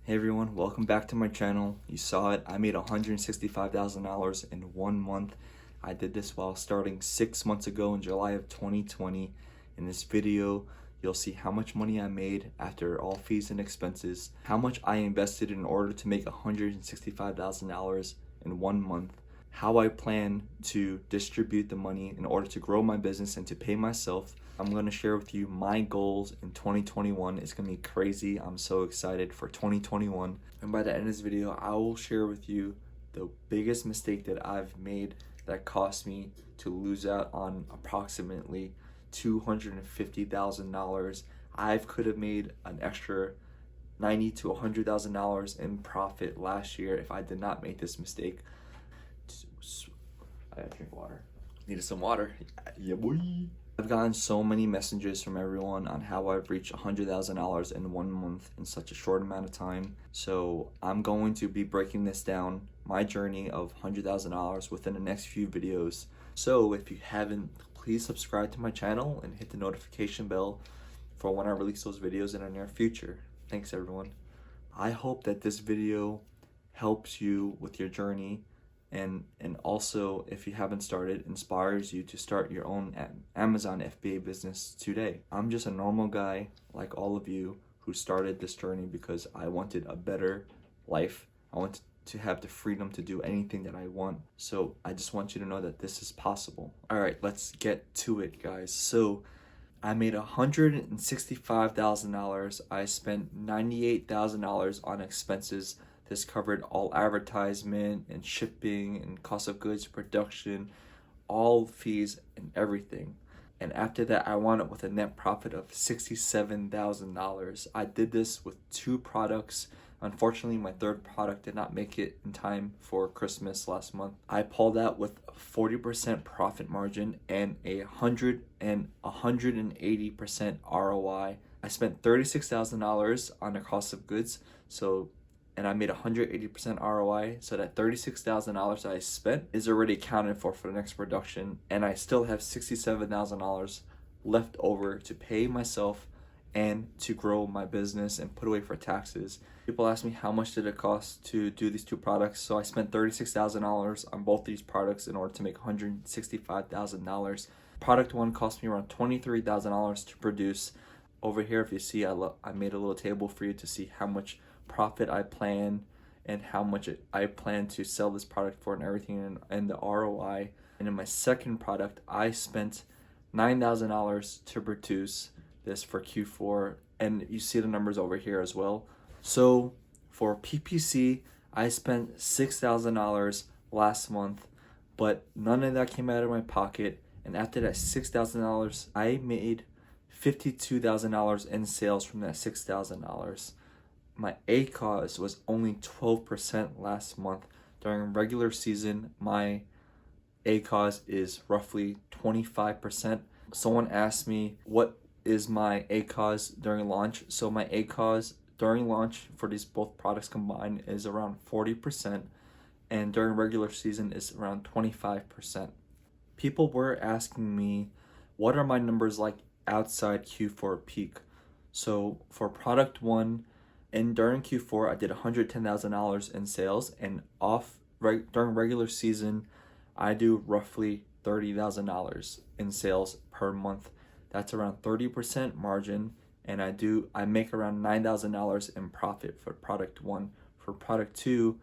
Hey everyone, welcome back to my channel. You saw it, I made $165,000 in 1 month. I did this while starting 6 months ago in July of 2020. In this video, you'll see how much money I made after all fees and expenses, how much I invested in order to make $165,000 in 1 month, how I plan to distribute the money in order to grow my business and to pay myself. I'm going to share with you my goals in 2021. It's going to be crazy. I'm so excited for 2021. And by the end of this video, I will share with you the biggest mistake that I've made that cost me to lose out on approximately $250,000. I could have made an extra $90,000 to $100,000 in profit last year if I did not make this mistake. I gotta drink water. Needed some water. Yeah, boy. I've gotten so many messages from everyone on how I've reached $100,000 in 1 month in such a short amount of time. So I'm going to be breaking this down, my journey of $100,000 within the next few videos. So if you haven't, please subscribe to my channel and hit the notification bell for when I release those videos in the near future. Thanks everyone. I hope that this video helps you with your journey and also, if you haven't started, inspires you to start your own Amazon FBA business today. I'm just a normal guy like all of you who started this journey because I wanted a better life. I wanted to have the freedom to do anything that I want. So I just want you to know that this is possible. All right, let's get to it, guys. So I made $165,000. I spent $98,000 on expenses. This covered all advertisement and shipping and cost of goods, production, all fees and everything. And after that, I wound up with a net profit of $67,000. I did this with 2 products. Unfortunately, my 3rd product did not make it in time for Christmas last month. I pulled out with a 40% profit margin and a 180% ROI. I spent $36,000 on the cost of goods, and I made 180% ROI, so that $36,000 I spent is already accounted for the next production, and I still have $67,000 left over to pay myself and to grow my business and put away for taxes. People ask me how much did it cost to do these 2 products, so I spent $36,000 on both these products in order to make $165,000. Product 1 cost me around $23,000 to produce. Over here, if you see, I made a little table for you to see how much profit I plan and how much I plan to sell this product for and everything, and the ROI. And in my 2nd product, I spent $9,000 to produce this for Q4, and you see the numbers over here as well. So for PPC, I spent $6,000 last month, but none of that came out of my pocket. And after that $6,000, I made $52,000 in sales from that $6,000. My ACOS was only 12% last month. During regular season, my ACOS is roughly 25%. Someone asked me, what is my ACOS during launch? So my ACOS during launch for these both products combined is around 40%, and during regular season is around 25%. People were asking me, what are my numbers like outside Q4 peak? So for product 1, and during Q4, I did $110,000 in sales, and during regular season, I do roughly $30,000 in sales per month. That's around 30% margin, and I make around $9,000 in profit for product 1. For product 2,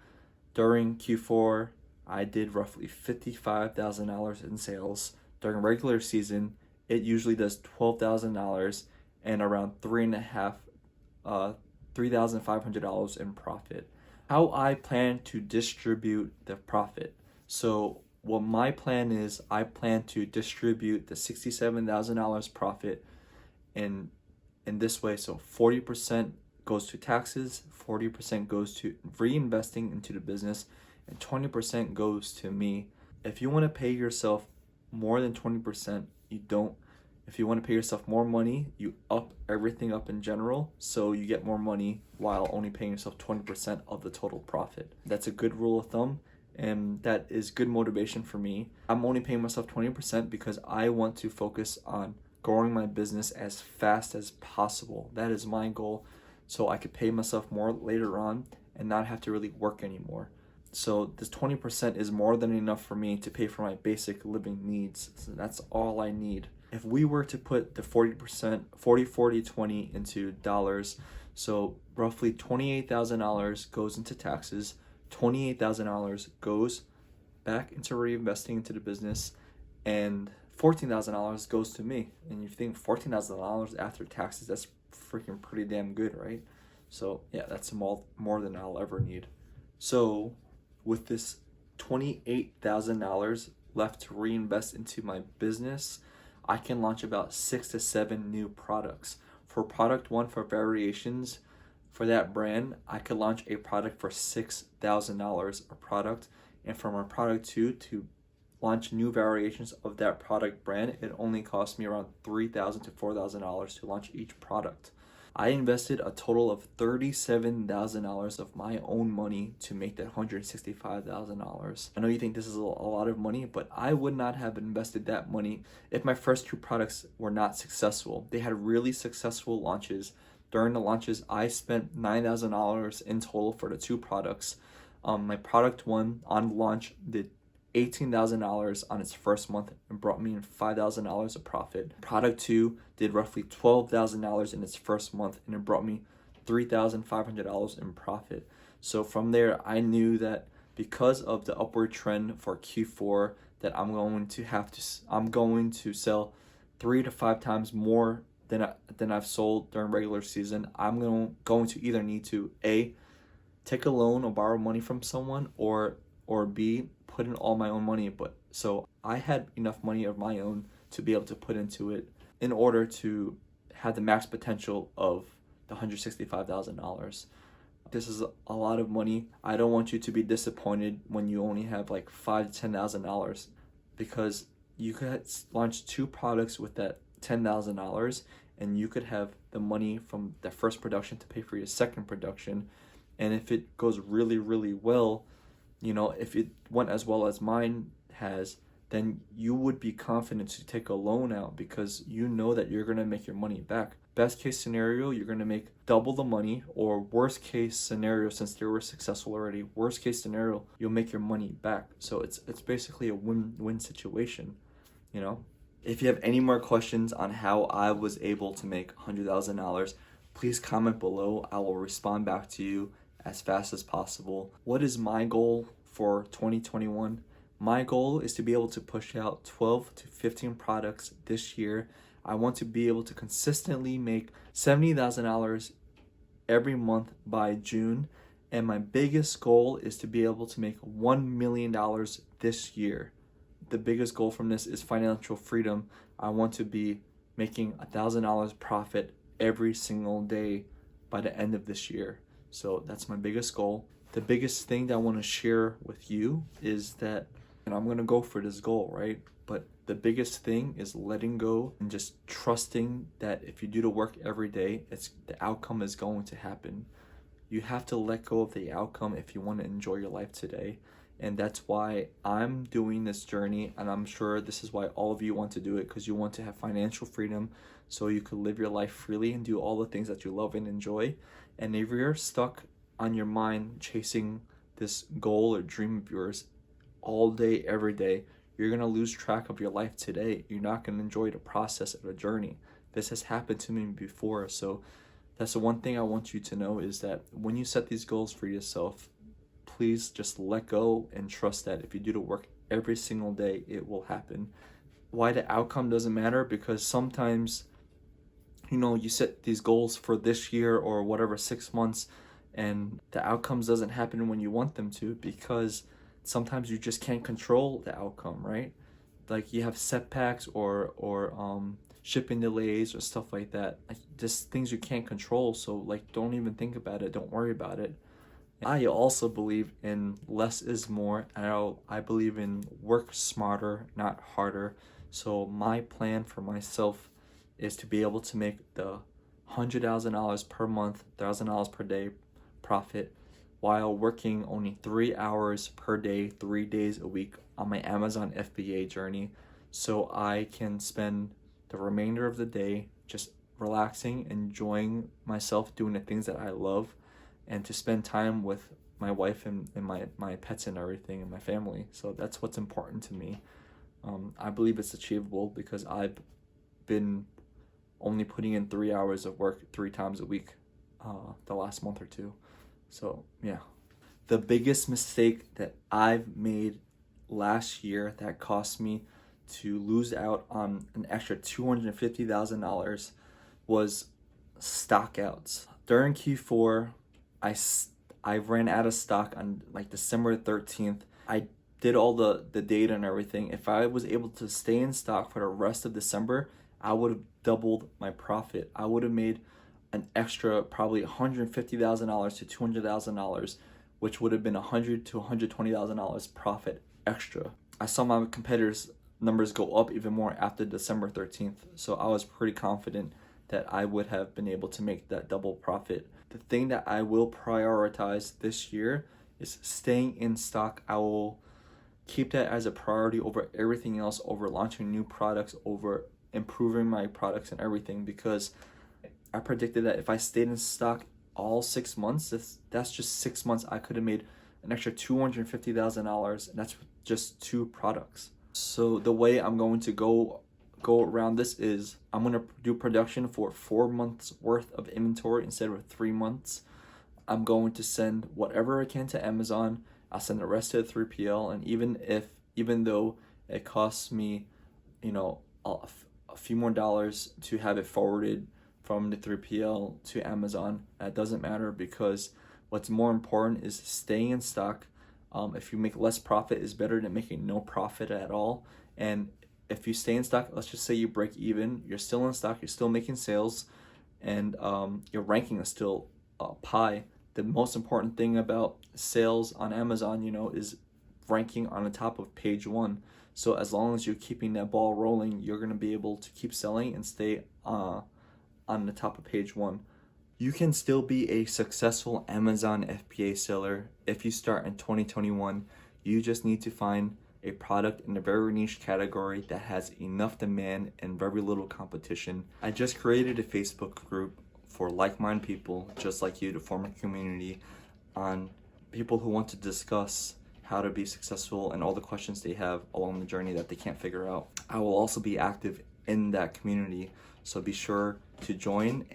during Q4, I did roughly $55,000 in sales. During regular season, it usually does $12,000 and around $3,500 in profit. How I plan to distribute the profit. So what my plan is, I plan to distribute the $67,000 profit in this way. So 40% goes to taxes, 40% goes to reinvesting into the business, and 20% goes to me. If you want to pay yourself more than 20%, you don't. If you want to pay yourself more money, you up everything up in general, so you get more money while only paying yourself 20% of the total profit. That's a good rule of thumb, and that is good motivation for me. I'm only paying myself 20% because I want to focus on growing my business as fast as possible. That is my goal. so I could pay myself more later on and not have to really work anymore. So this 20% is more than enough for me to pay for my basic living needs. So that's all I need. If we were to put the 40%, 40, 40, 20 into dollars, so roughly $28,000 goes into taxes, $28,000 goes back into reinvesting into the business, and $14,000 goes to me. And you think $14,000 after taxes, that's freaking pretty damn good, right? So yeah, that's more than I'll ever need. So with this $28,000 left to reinvest into my business, I can launch about 6 to 7 new products. For product one, for variations, for that brand, I could launch a product for $6,000 a product. And for my product two, to launch new variations of that product brand, it only cost me around $3,000 to $4,000 to launch each product. I invested a total of $37,000 of my own money to make that $165,000. I know you think this is a lot of money, but I would not have invested that money if my first two products were not successful. They had really successful launches. During the launches, I spent $9,000 in total for the two products. My product one on launch did $18,000 on its first month and brought me in $5,000 of profit. Product two did roughly $12,000 in its first month and it brought me $3,500 in profit. So from there, I knew that because of the upward trend for Q4, that I'm going to sell 3 to 5 times more than I've sold during regular season. I'm going to either need to A, take a loan or borrow money from someone, or B, put in all my own money. But so I had enough money of my own to be able to put into it in order to have the max potential of the $165,000. This is a lot of money. I don't want you to be disappointed when you only have like $5,000 to $10,000, because you could launch two products with that $10,000 and you could have the money from the first production to pay for your second production. And if it goes really, really well, if it went as well as mine has, then you would be confident to take a loan out because you know that you're going to make your money back. Best case scenario, you're going to make double the money, or worst case scenario, since they were successful already, worst case scenario, you'll make your money back. So it's basically a win-win situation, If you have any more questions on how I was able to make $100,000, please comment below. I will respond back to you as fast as possible. What is my goal for 2021? My goal is to be able to push out 12 to 15 products this year. I want to be able to consistently make $70,000 every month by June. And my biggest goal is to be able to make $1 million this year. The biggest goal from this is financial freedom. I want to be making $1,000 profit every single day by the end of this year. So that's my biggest goal. The biggest thing that I want to share with you is that, and I'm going to go for this goal, right? But the biggest thing is letting go and just trusting that if you do the work every day, the outcome is going to happen. You have to let go of the outcome if you want to enjoy your life today. And that's why I'm doing this journey, and I'm sure this is why all of you want to do it, because you want to have financial freedom so you can live your life freely and do all the things that you love and enjoy. And if you're stuck on your mind chasing this goal or dream of yours all day, every day, you're going to lose track of your life today. You're not going to enjoy the process of the journey. This has happened to me before. So that's the one thing I want you to know, is that when you set these goals for yourself, please just let go and trust that if you do the work every single day, it will happen. Why the outcome doesn't matter? Because sometimes, you set these goals for this year or whatever, 6 months, and the outcomes doesn't happen when you want them to, because sometimes you just can't control the outcome, right? Like you have setbacks or shipping delays or stuff like that. Just things you can't control. So don't even think about it. Don't worry about it. I also believe in less is more. I believe in work smarter, not harder. So my plan for myself is to be able to make the $100,000 per month, $1,000 per day profit while working only 3 hours per day, 3 days a week on my Amazon FBA journey, so I can spend the remainder of the day just relaxing, enjoying myself, doing the things that I love, and to spend time with my wife and my pets and everything and my family. So that's what's important to me. I believe it's achievable because I've been only putting in 3 hours of work 3 times a week the last month or two. So yeah. The biggest mistake that I've made last year that cost me to lose out on an extra $250,000 was stockouts. During Q4, I ran out of stock on like December 13th. I did all the data and everything. If I was able to stay in stock for the rest of December, I would have doubled my profit. I would have made an extra probably $150,000 to $200,000, which would have been $100,000 to $120,000 profit extra. I saw my competitors' numbers go up even more after December 13th, so I was pretty confident that I would have been able to make that double profit. The thing that I will prioritize this year is staying in stock. I will keep that as a priority over everything else, over launching new products, over improving my products and everything, because I predicted that if I stayed in stock all 6 months, that's just 6 months I could have made an extra $250,000, and that's just 2 products. So the way I'm going to go around this is I'm going to do production for 4 months worth of inventory instead of 3 months. I'm going to send whatever I can to Amazon. I'll send the rest to the 3PL, and even though it costs me, a few more dollars to have it forwarded from the 3PL to Amazon, that doesn't matter, because what's more important is staying in stock. If you make less profit, is better than making no profit at all. And if you stay in stock, let's just say you break even, you're still in stock, you're still making sales, and your ranking is still high. The most important thing about sales on Amazon, is ranking on the top of page 1. So as long as you're keeping that ball rolling, you're going to be able to keep selling and stay on the top of page 1. You can still be a successful Amazon FBA seller if you start in 2021. You just need to find a product in a very niche category that has enough demand and very little competition. I just created a Facebook group for like-minded people just like you to form a community on people who want to discuss how to be successful and all the questions they have along the journey that they can't figure out. I will also be active in that community, so be sure to join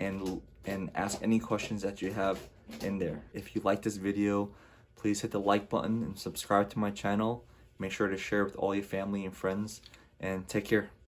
and ask any questions that you have in there. If you like this video, please hit the like button and subscribe to my channel. Make sure to share with all your family and friends, and take care.